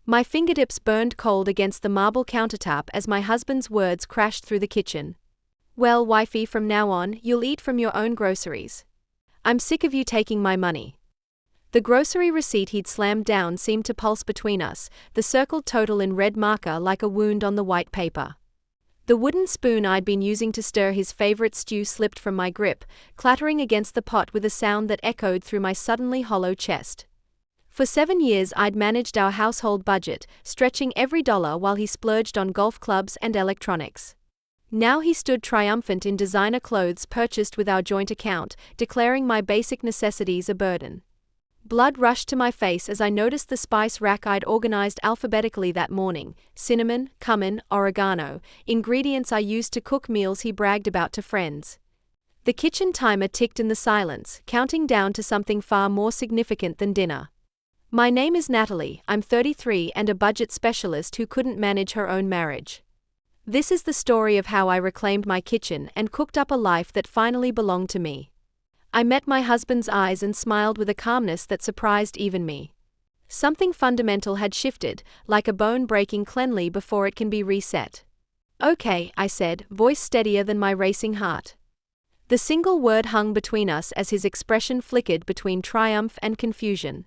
My fingertips burned cold against the marble countertop as my husband's words crashed through the kitchen. "Well, wifey, from now on, you'll eat from your own groceries. I'm sick of you taking my money." The grocery receipt he'd slammed down seemed to pulse between us, the circled total in red marker like a wound on the white paper. The wooden spoon I'd been using to stir his favorite stew slipped from my grip, clattering against the pot with a sound that echoed through my suddenly hollow chest. For 7 years I'd managed our household budget, stretching every dollar while he splurged on golf clubs and electronics. Now he stood triumphant in designer clothes purchased with our joint account, declaring my basic necessities a burden. Blood rushed to my face as I noticed the spice rack I'd organized alphabetically that morning: cinnamon, cumin, oregano, ingredients I used to cook meals he bragged about to friends. The kitchen timer ticked in the silence, counting down to something far more significant than dinner. My name is Natalie, I'm 33 and a budget specialist who couldn't manage her own marriage. This is the story of how I reclaimed my kitchen and cooked up a life that finally belonged to me. I met my husband's eyes and smiled with a calmness that surprised even me. Something fundamental had shifted, like a bone breaking cleanly before it can be reset. "Okay," I said, voice steadier than my racing heart. The single word hung between us as his expression flickered between triumph and confusion.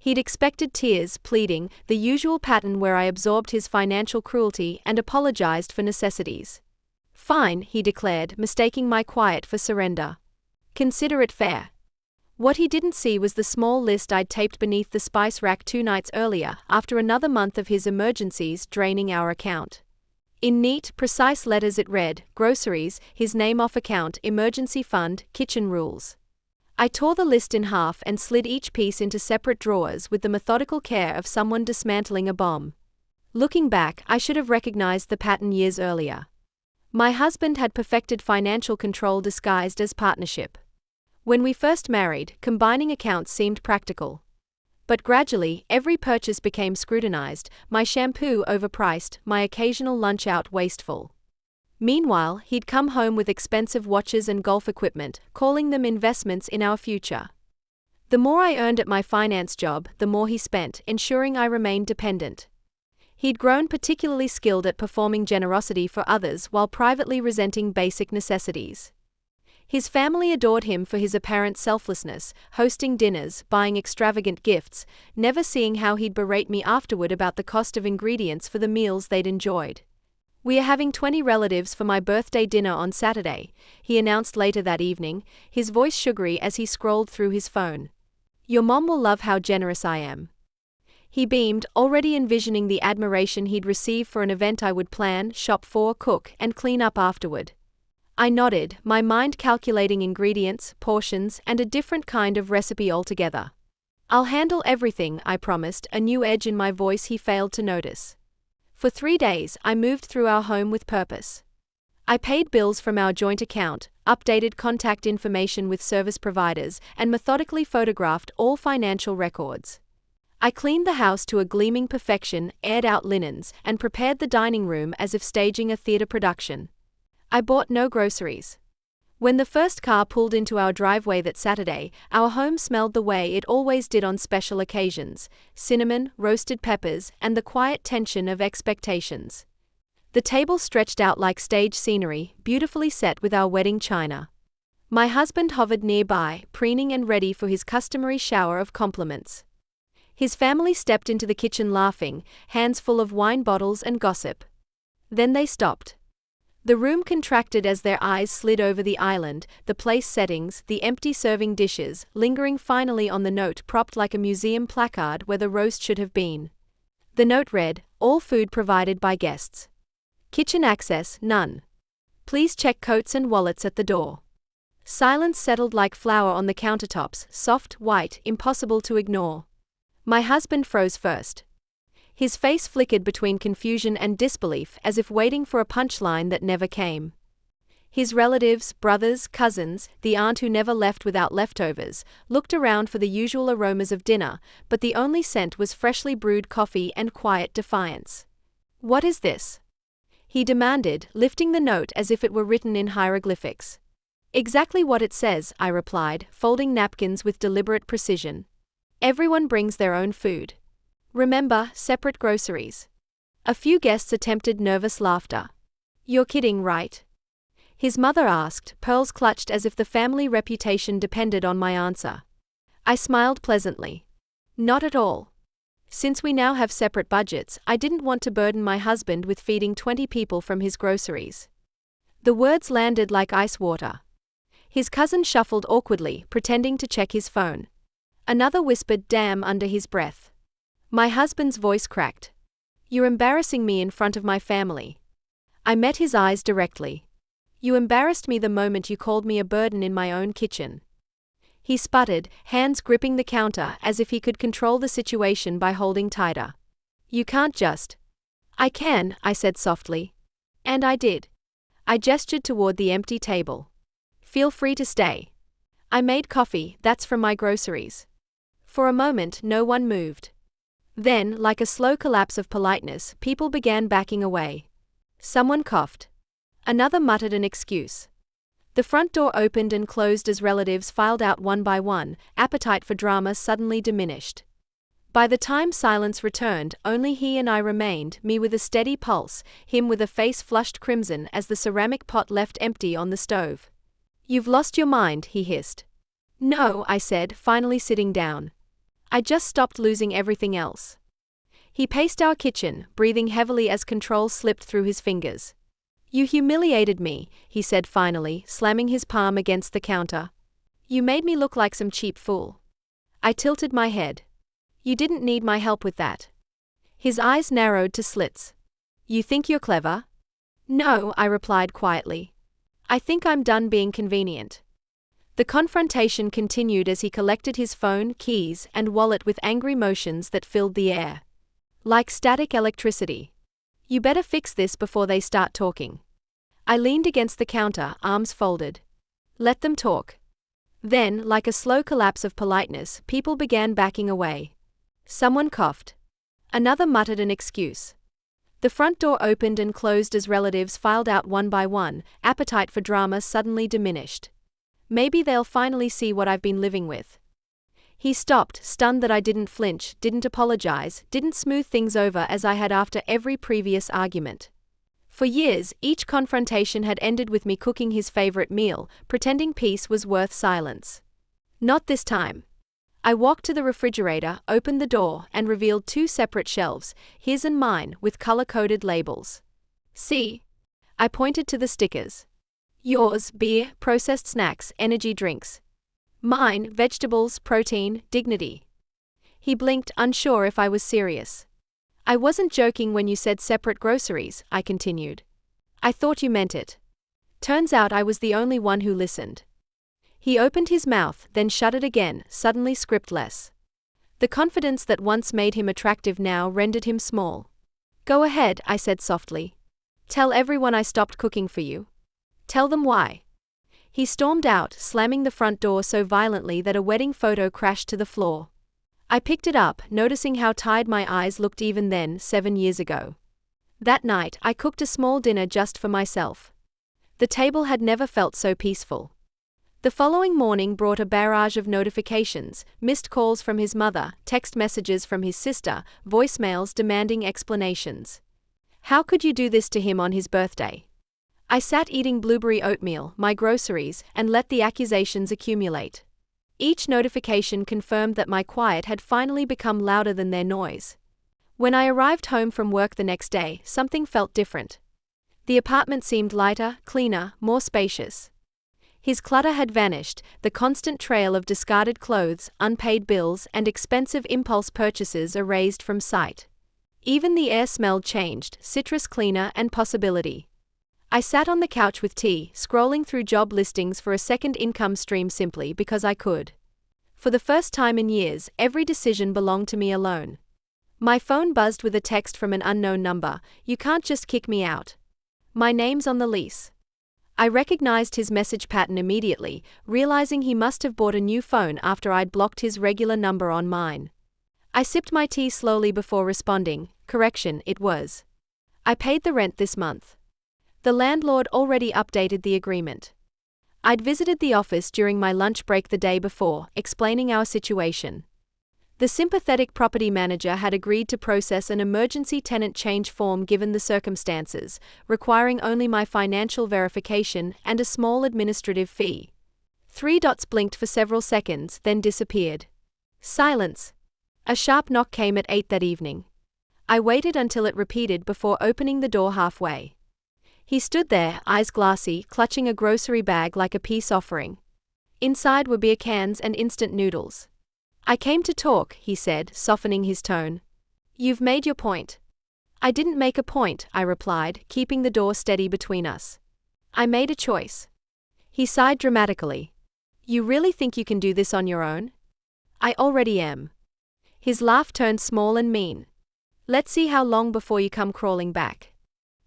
He'd expected tears, pleading, the usual pattern where I absorbed his financial cruelty and apologized for necessities. "Fine," he declared, mistaking my quiet for surrender. "Consider it fair." What he didn't see was the small list I'd taped beneath the spice rack 2 nights earlier, after another month of his emergencies draining our account. In neat, precise letters it read: groceries, his name off account, emergency fund, kitchen rules. I tore the list in half and slid each piece into separate drawers with the methodical care of someone dismantling a bomb. Looking back, I should have recognized the pattern years earlier. My husband had perfected financial control disguised as partnership. When we first married, combining accounts seemed practical. But gradually, every purchase became scrutinized, my shampoo overpriced, my occasional lunch out wasteful. Meanwhile, he'd come home with expensive watches and golf equipment, calling them investments in our future. The more I earned at my finance job, the more he spent, ensuring I remained dependent. He'd grown particularly skilled at performing generosity for others while privately resenting basic necessities. His family adored him for his apparent selflessness, hosting dinners, buying extravagant gifts, never seeing how he'd berate me afterward about the cost of ingredients for the meals they'd enjoyed. "We are having 20 relatives for my birthday dinner on Saturday," he announced later that evening, his voice sugary as he scrolled through his phone. "Your mom will love how generous I am." He beamed, already envisioning the admiration he'd receive for an event I would plan, shop for, cook, and clean up afterward. I nodded, my mind calculating ingredients, portions, and a different kind of recipe altogether. "I'll handle everything," I promised, a new edge in my voice he failed to notice. For 3 days, I moved through our home with purpose. I paid bills from our joint account, updated contact information with service providers, and methodically photographed all financial records. I cleaned the house to a gleaming perfection, aired out linens, and prepared the dining room as if staging a theater production. I bought no groceries. When the first car pulled into our driveway that Saturday, our home smelled the way it always did on special occasions: cinnamon, roasted peppers, and the quiet tension of expectations. The table stretched out like stage scenery, beautifully set with our wedding china. My husband hovered nearby, preening and ready for his customary shower of compliments. His family stepped into the kitchen laughing, hands full of wine bottles and gossip. Then they stopped. The room contracted as their eyes slid over the island, the place settings, the empty serving dishes, lingering finally on the note propped like a museum placard where the roast should have been. The note read, "All food provided by guests. Kitchen access, none. Please check coats and wallets at the door." Silence settled like flour on the countertops, soft, white, impossible to ignore. My husband froze first. His face flickered between confusion and disbelief as if waiting for a punchline that never came. His relatives, brothers, cousins, the aunt who never left without leftovers, looked around for the usual aromas of dinner, but the only scent was freshly brewed coffee and quiet defiance. "What is this?" he demanded, lifting the note as if it were written in hieroglyphics. "Exactly what it says," I replied, folding napkins with deliberate precision. "Everyone brings their own food. Remember, separate groceries. A few guests attempted nervous laughter. You're kidding, right? His mother asked, pearls clutched as if the family reputation depended on my answer. I smiled pleasantly. Not at all. Since we now have separate budgets, I didn't want to burden my husband with feeding 20 people from his groceries. The words landed like ice water. His cousin shuffled awkwardly, pretending to check his phone. Another whispered "damn" under his breath. My husband's voice cracked. You're embarrassing me in front of my family. I met his eyes directly. You embarrassed me the moment you called me a burden in my own kitchen. He sputtered, hands gripping the counter as if he could control the situation by holding tighter. You can't just. I can, I said softly. And I did. I gestured toward the empty table. Feel free to stay. I made coffee, that's from my groceries. For a moment, no one moved. Then, like a slow collapse of politeness, people began backing away. Someone coughed. Another muttered an excuse. The front door opened and closed as relatives filed out one by one, appetite for drama suddenly diminished. By the time silence returned, only he and I remained, me with a steady pulse, him with a face flushed crimson as the ceramic pot left empty on the stove. You've lost your mind, he hissed. No, I said, finally sitting down. I just stopped losing everything else. He paced our kitchen, breathing heavily as control slipped through his fingers. You humiliated me, he said finally, slamming his palm against the counter. You made me look like some cheap fool. I tilted my head. You didn't need my help with that. His eyes narrowed to slits. You think you're clever? No, I replied quietly. I think I'm done being convenient. The confrontation continued as he collected his phone, keys, and wallet with angry motions that filled the air. Like static electricity. You better fix this before they start talking. I leaned against the counter, arms folded. Let them talk. Then, like a slow collapse of politeness, people began backing away. Someone coughed. Another muttered an excuse. The front door opened and closed as relatives filed out one by one, appetite for drama suddenly diminished. Maybe they'll finally see what I've been living with. He stopped, stunned that I didn't flinch, didn't apologize, didn't smooth things over as I had after every previous argument. For years, each confrontation had ended with me cooking his favorite meal, pretending peace was worth silence. Not this time. I walked to the refrigerator, opened the door, and revealed two separate shelves, his and mine, with color-coded labels. See? I pointed to the stickers. Yours, beer, processed snacks, energy drinks. Mine, vegetables, protein, dignity. He blinked, unsure if I was serious. I wasn't joking when you said separate groceries, I continued. I thought you meant it. Turns out I was the only one who listened. He opened his mouth, then shut it again, suddenly scriptless. The confidence that once made him attractive now rendered him small. Go ahead, I said softly. Tell everyone I stopped cooking for you. Tell them why. He stormed out, slamming the front door so violently that a wedding photo crashed to the floor. I picked it up, noticing how tired my eyes looked even then, 7 years ago. That night, I cooked a small dinner just for myself. The table had never felt so peaceful. The following morning brought a barrage of notifications, missed calls from his mother, text messages from his sister, voicemails demanding explanations. How could you do this to him on his birthday? I sat eating blueberry oatmeal, my groceries, and let the accusations accumulate. Each notification confirmed that my quiet had finally become louder than their noise. When I arrived home from work the next day, something felt different. The apartment seemed lighter, cleaner, more spacious. His clutter had vanished, the constant trail of discarded clothes, unpaid bills, and expensive impulse purchases erased from sight. Even the air smelled changed, citrus cleaner and possibility. I sat on the couch with tea, scrolling through job listings for a second income stream simply because I could. For the first time in years, every decision belonged to me alone. My phone buzzed with a text from an unknown number. You can't just kick me out. My name's on the lease. I recognized his message pattern immediately, realizing he must have bought a new phone after I'd blocked his regular number on mine. I sipped my tea slowly before responding. Correction, it was. I paid the rent this month. The landlord already updated the agreement. I'd visited the office during my lunch break the day before, explaining our situation. The sympathetic property manager had agreed to process an emergency tenant change form given the circumstances, requiring only my financial verification and a small administrative fee. 3 dots blinked for several seconds, then disappeared. Silence. A sharp knock came at 8 that evening. I waited until it repeated before opening the door halfway. He stood there, eyes glassy, clutching a grocery bag like a peace offering. Inside were beer cans and instant noodles. "I came to talk," he said, softening his tone. "You've made your point." "I didn't make a point," I replied, keeping the door steady between us. "I made a choice." He sighed dramatically. "You really think you can do this on your own?" "I already am." His laugh turned small and mean. "Let's see how long before you come crawling back."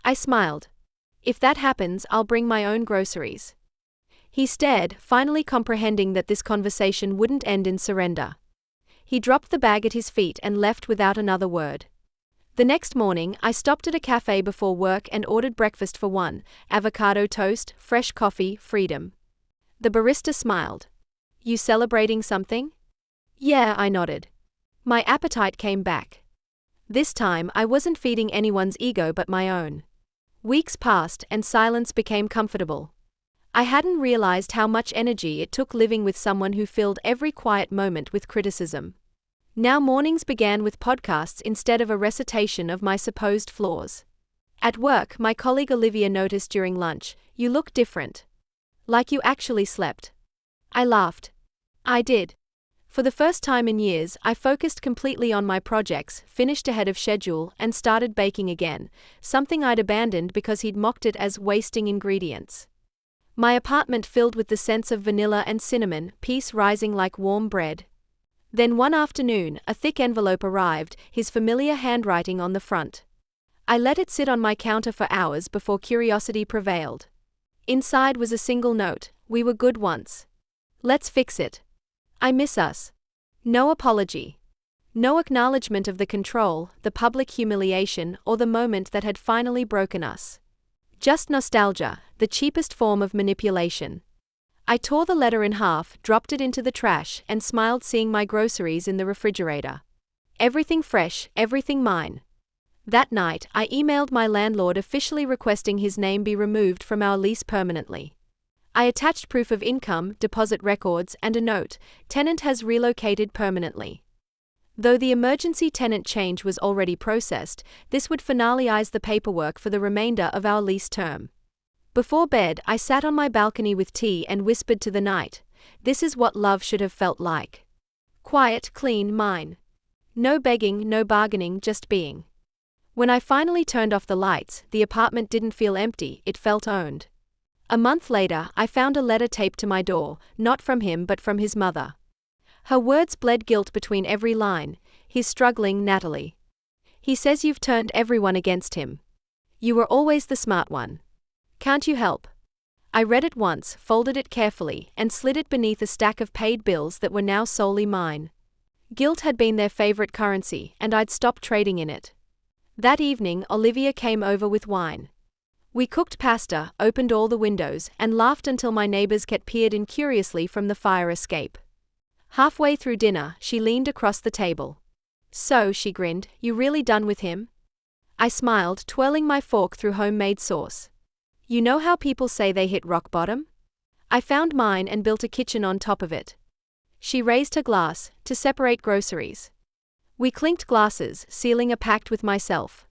I smiled. "If that happens, I'll bring my own groceries." He stared, finally comprehending that this conversation wouldn't end in surrender. He dropped the bag at his feet and left without another word. The next morning, I stopped at a cafe before work and ordered breakfast for one: avocado toast, fresh coffee, freedom. The barista smiled. "You celebrating something?" "Yeah," I nodded. My appetite came back. This time, I wasn't feeding anyone's ego but my own. Weeks passed and silence became comfortable. I hadn't realized how much energy it took living with someone who filled every quiet moment with criticism. Now mornings began with podcasts instead of a recitation of my supposed flaws. At work, my colleague Olivia noticed during lunch, "You look different. Like you actually slept." I laughed. I did. For the first time in years, I focused completely on my projects, finished ahead of schedule, and started baking again, something I'd abandoned because he'd mocked it as wasting ingredients. My apartment filled with the scents of vanilla and cinnamon, peace rising like warm bread. Then one afternoon, a thick envelope arrived, his familiar handwriting on the front. I let it sit on my counter for hours before curiosity prevailed. Inside was a single note: "We were good once. Let's fix it. I miss us." No apology. No acknowledgement of the control, the public humiliation, or the moment that had finally broken us. Just nostalgia, the cheapest form of manipulation. I tore the letter in half, dropped it into the trash, and smiled seeing my groceries in the refrigerator. Everything fresh, everything mine. That night, I emailed my landlord officially requesting his name be removed from our lease permanently. I attached proof of income, deposit records, and a note: "Tenant has relocated permanently." Though the emergency tenant change was already processed, this would finalize the paperwork for the remainder of our lease term. Before bed, I sat on my balcony with tea and whispered to the night, "This is what love should have felt like. Quiet, clean, mine. No begging, no bargaining, just being." When I finally turned off the lights, the apartment didn't feel empty, it felt owned. A month later, I found a letter taped to my door, not from him but from his mother. Her words bled guilt between every line: "He's struggling, Natalie. He says you've turned everyone against him. You were always the smart one. Can't you help?" I read it once, folded it carefully, and slid it beneath a stack of paid bills that were now solely mine. Guilt had been their favorite currency, and I'd stopped trading in it. That evening, Olivia came over with wine. We cooked pasta, opened all the windows, and laughed until my neighbors peered in curiously from the fire escape. Halfway through dinner, she leaned across the table. "So," she grinned, "you really done with him?" I smiled, twirling my fork through homemade sauce. "You know how people say they hit rock bottom? I found mine and built a kitchen on top of it." She raised her glass, to separate groceries. We clinked glasses, sealing a pact with myself.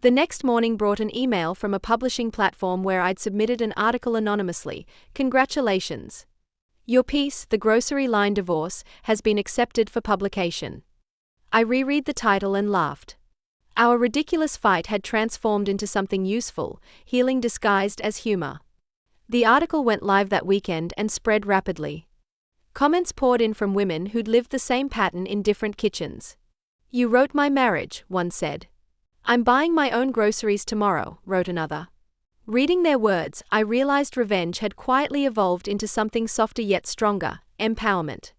The next morning brought an email from a publishing platform where I'd submitted an article anonymously: "Congratulations. Your piece, The Grocery Line Divorce, has been accepted for publication." I reread the title and laughed. Our ridiculous fight had transformed into something useful, healing disguised as humor. The article went live that weekend and spread rapidly. Comments poured in from women who'd lived the same pattern in different kitchens. "You wrote my marriage," one said. "I'm buying my own groceries tomorrow," wrote another. Reading their words, I realized revenge had quietly evolved into something softer yet stronger: empowerment.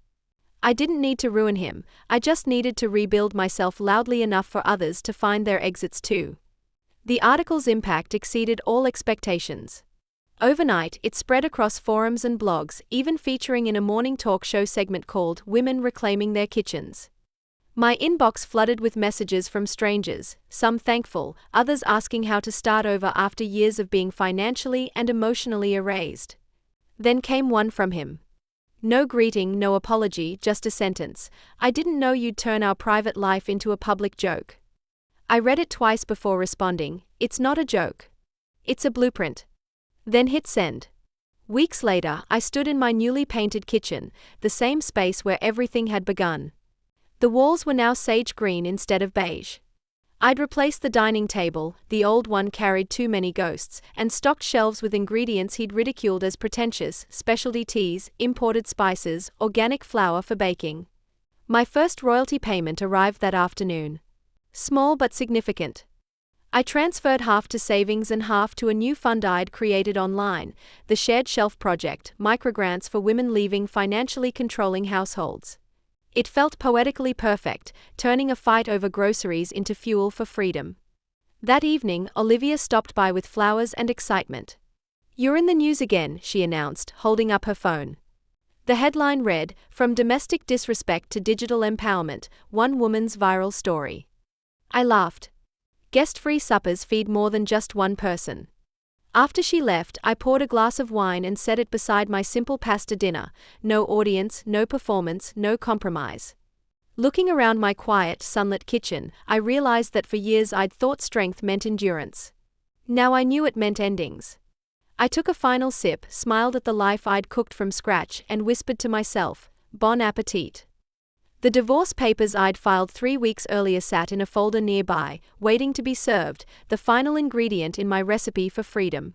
I didn't need to ruin him, I just needed to rebuild myself loudly enough for others to find their exits too. The article's impact exceeded all expectations. Overnight, it spread across forums and blogs, even featuring in a morning talk show segment called "Women Reclaiming Their Kitchens." My inbox flooded with messages from strangers, some thankful, others asking how to start over after years of being financially and emotionally erased. Then came one from him. No greeting, no apology, just a sentence. "I didn't know you'd turn our private life into a public joke." I read it twice before responding. It's not a joke. It's a blueprint. Then hit send. Weeks later, I stood in my newly painted kitchen, the same space where everything had begun. The walls were now sage green instead of beige. I'd replaced the dining table, the old one carried too many ghosts, and stocked shelves with ingredients he'd ridiculed as pretentious: specialty teas, imported spices, organic flour for baking. My first royalty payment arrived that afternoon. Small but significant. I transferred half to savings and half to a new fund I'd created online, the Shared Shelf Project, microgrants for women leaving financially controlling households. It felt poetically perfect, turning a fight over groceries into fuel for freedom. That evening, Olivia stopped by with flowers and excitement. "You're in the news again," she announced, holding up her phone. The headline read, "From domestic disrespect to digital empowerment, one woman's viral story." I laughed. Guest-free suppers feed more than just one person. After she left, I poured a glass of wine and set it beside my simple pasta dinner. No audience, no performance, no compromise. Looking around my quiet, sunlit kitchen, I realized that for years I'd thought strength meant endurance. Now I knew it meant endings. I took a final sip, smiled at the life I'd cooked from scratch, and whispered to myself, "Bon appetit." The divorce papers I'd filed 3 weeks earlier sat in a folder nearby, waiting to be served, the final ingredient in my recipe for freedom.